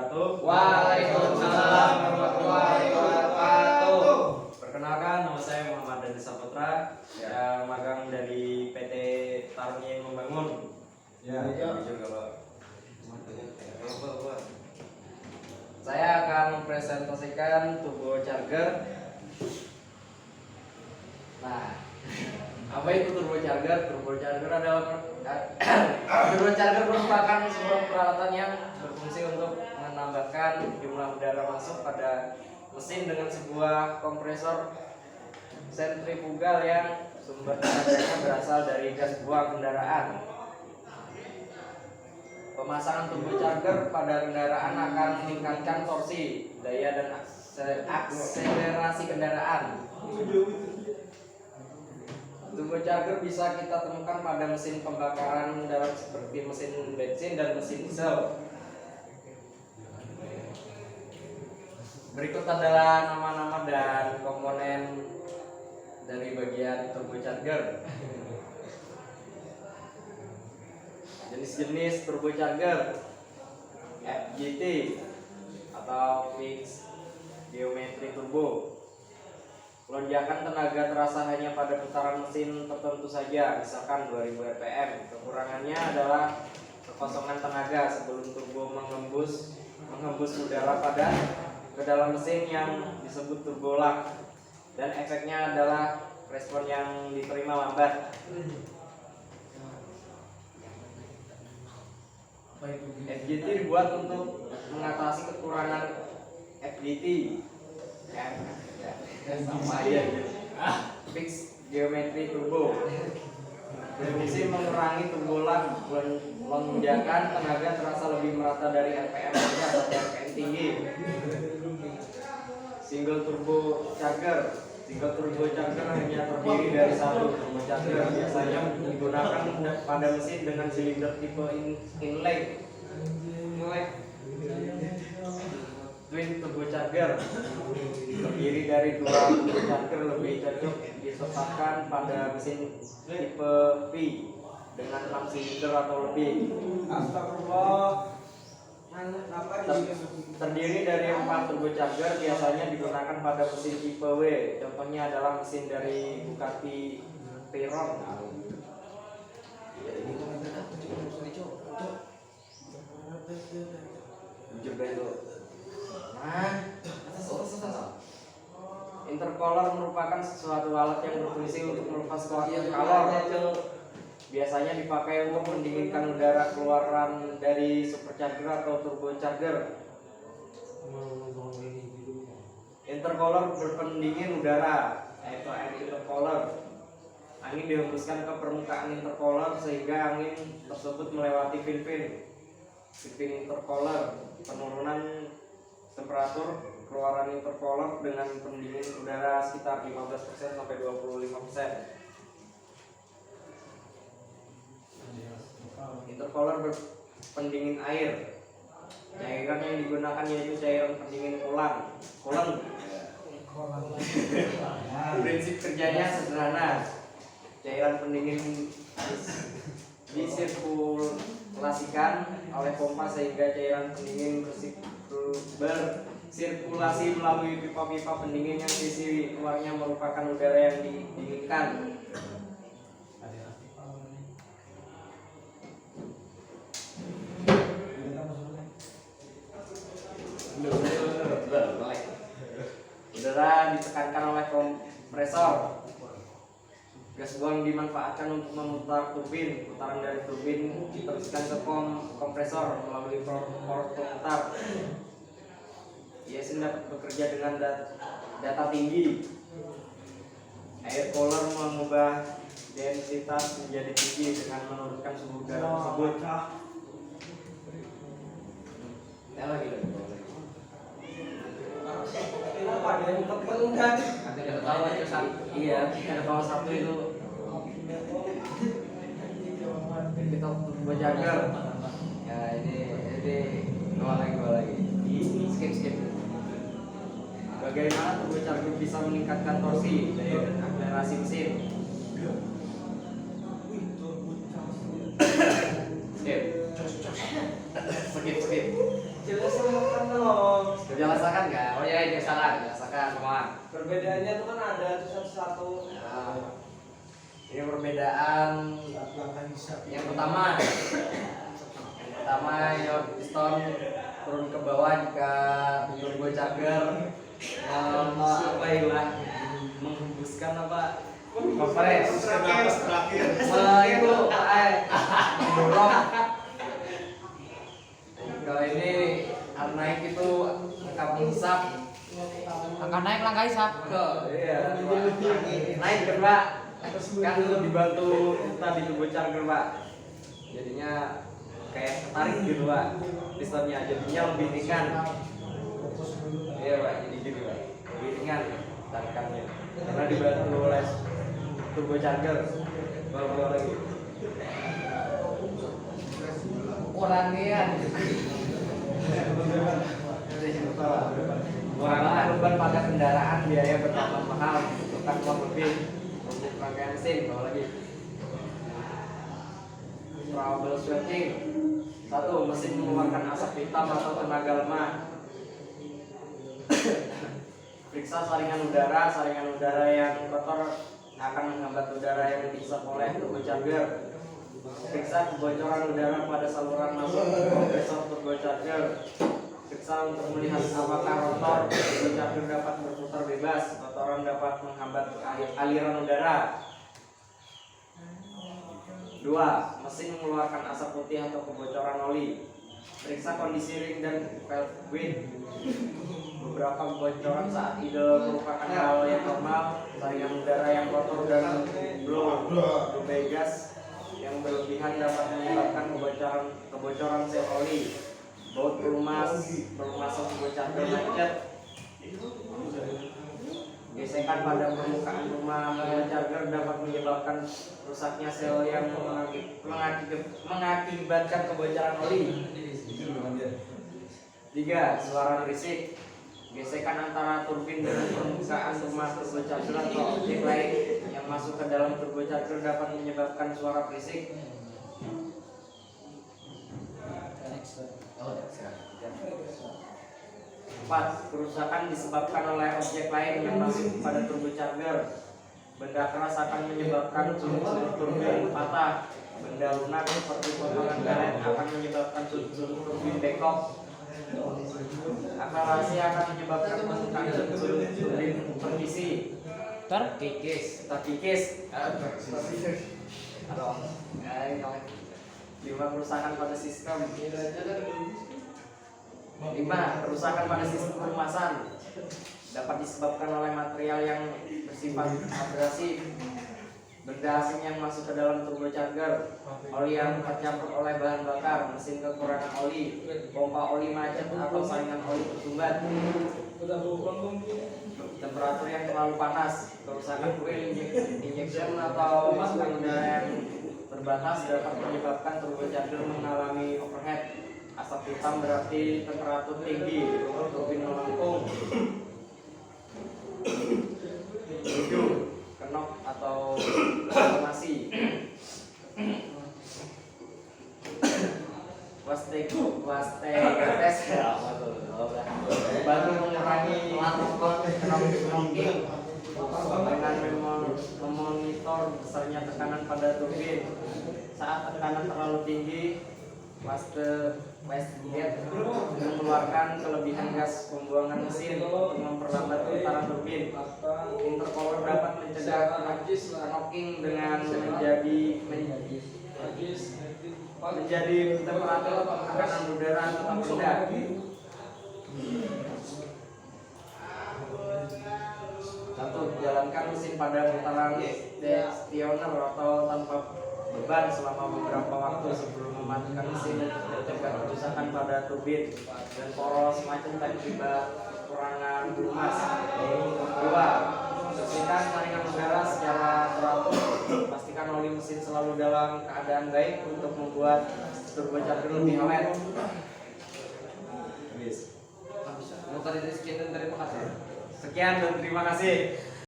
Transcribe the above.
wabarakatuh. Waalaikumsalam warahmatullahi wabarakatuh. Perkenalkan, nama saya Muhammad Dani Saputra, yang magang dari PT Tarunyi Membangun. Saya akan mempresentasikan turbo charger. Nah, apa itu turbo charger? Turbo charger adalah turbo charger merupakan sebuah peralatan yang berfungsi untuk menambahkan jumlah udara masuk pada mesin dengan sebuah kompresor sentrifugal yang sumber tenaganya berasal dari gas buang kendaraan. Pemasangan turbo charger pada kendaraan akan meningkatkan torsi, daya dan akselerasi kendaraan. Turbo charger bisa kita temukan pada mesin pembakaran darat seperti mesin bensin dan mesin diesel. Berikut adalah nama-nama dan komponen dari bagian turbo charger. Jenis-jenis turbo charger: FGT atau Fixed Geometry Turbo. Lonjakan tenaga terasa hanya pada putaran mesin tertentu saja, misalkan 2000 rpm. Kekurangannya adalah kekosongan tenaga sebelum turbo menghembus udara ke dalam mesin yang disebut turbo lag, dan efeknya adalah respon yang diterima lambat. FGT dibuat untuk mengatasi kekurangan FGT. Sama aja. Fixed Geometry Turbo berfungsi mengurangi turbo lag. Lonjakan tenaga terasa lebih merata dari RPM rendah atau RPM tinggi. Single turbo charger hanya terdiri dari satu turbo charger, biasanya digunakan pada mesin dengan silinder tipe inlay. Twin turbo charger terdiri dari dua turbo charger, lebih cocok disertakan pada mesin tipe V dengan 6 silinder atau lebih. Astagfirullah. Terdiri dari 4 turbo charger, biasanya digunakan pada mesin tipe W. Contohnya adalah mesin dari Bugatti Veyron. Intercooler merupakan suatu alat yang berfungsi untuk melepas kalor. Biasanya dipakai untuk mendinginkan udara keluaran dari supercharger atau turbocharger. Intercooler berpendingin udara, yaitu air intercooler. Angin dihembuskan ke permukaan intercooler sehingga angin tersebut melewati fin intercooler. Penurunan temperatur keluaran intercooler dengan pendingin udara sekitar 15% sampai 25%. Intercooler berpendingin air. Cairan yang digunakan yaitu cairan pendingin coolant. Prinsip kerjanya sederhana. Cairan pendingin disirkulasikan oleh pompa sehingga cairan pendingin bersirkulasi melalui pipa-pipa pendingin yang sisi luarnya merupakan udara yang didinginkan. Udara ditekankan oleh kompresor. Gas buang dimanfaatkan untuk memutar turbin. Putaran dari turbin diteruskan ke kompresor melalui port pemutar. ISN dapat bekerja dengan data tinggi. Air cooler mengubah densitas menjadi tinggi dengan menurunkan suhu udara tersebut. Ada tahu satu itu. Kita turbo charger. Ya ini dua lagi. Skip. Bagaimana turbo charger bisa meningkatkan torsi, daya dan akselerasi mesin? Skip. Jelaskan dong. Jelaskan nggak? Oh ya, jelaskan, teman. Perbedaannya tuh kan ada tuh satu-satu. Nah, ini perbedaan yang pertama. Yang pertama, yacht piston turun ke bawah jika turbo charger apa ya, menghembuskan apa? Kompres. Itu mendorong. Kalau ini naik itu angka menghisap. Angka naik langkah hisap. Iya. Naik kan Pak? Kan dibantu tadi turbo charger Pak. Jadinya kayak ketarik gitu Pak. Pistonnya jadinya lebih ringan. Iya Pak, jadi gitu Pak. Lebih ringan tarikannya. Karena dibantu oleh turbo charger. Bawa lagi. Orangnya Orang beban pada kendaraan biaya bertambah mahal, bukan uang lebih untuk rangkaian mesin. Bawa lagi. Troubleshooting. 1. Mesin mengeluarkan asap hitam atau tenaga lemah. Periksa saringan udara yang kotor akan menghambat udara yang dihisap oleh turbocharger. Periksa kebocoran udara pada saluran masuk kompresor turbocharger. Periksa untuk melihat apakah rotor turbocharger dapat berputar bebas. Rotoran dapat menghambat aliran udara. 2. Mesin mengeluarkan asap putih atau kebocoran oli. Periksa kondisi ring dan valve guide. Beberapa kebocoran saat idle merupakan hal yang normal. Saringan udara yang kotor dan blow gas yang berlebihan dapat menyebabkan kebocoran sel oli. Baut pelumas turbocharger macet. Gesekan pada permukaan rumah turbocharger dapat menyebabkan rusaknya sel yang mengakibatkan kebocoran oli. 3. Suara berisik. Gesekan antara turbin dengan permukaan rumah turbocharger atau objek lain yang masuk ke dalam turbocharger dapat menyebabkan suara berisik. 4. Kerusakan disebabkan oleh objek lain yang masuk pada turbocharger. Benda keras akan menyebabkan sudut-sudut turbin patah. Benda lunak seperti potongan karet akan menyebabkan sudut-sudut turbin bengkok. Akselerasi akan menyebabkan pembukaan sudut-sudut turbin terkikis. Aduh, 5. Kerusakan pada sistem. 5. Kerusakan pada sistem pelumasan dapat disebabkan oleh material yang bersifat abrasif, benda asing yang masuk ke dalam turbocharger, oli yang tercampur oleh bahan bakar, mesin kekurangan oli, pompa oli macet atau saringan oli tersumbat, temperatur yang terlalu panas, kerusakan fuel injection atau masukan udara yang terbatas dapat menyebabkan turbocharger mengalami overheat. Asap hitam berarti temperatur tinggi, turbin melengkung. 7. Kenop atau deformasi. Wastegates bantu mengurangi knocking dengan memonitor besarnya tekanan pada turbin. Saat tekanan terlalu tinggi, wastegate mengeluarkan kelebihan gas pembuangan mesin untuk memperlambat putaran turbin. Intercooler dapat mencegah knocking dengan menjadi temperatur tekanan udara tetap rendah. 1. Jalankan mesin pada putaran stationer atau tanpa beban selama beberapa waktu sebelum mematikan mesin untuk mencegah kerusakan pada turbin dan poros macet akibat kekurangan pelumas. 2. Bersihkan saringan udara secara teratur. Pastikan oli mesin selalu dalam keadaan baik untuk membuat turbocharger lebih awet. Sekian dan terima kasih.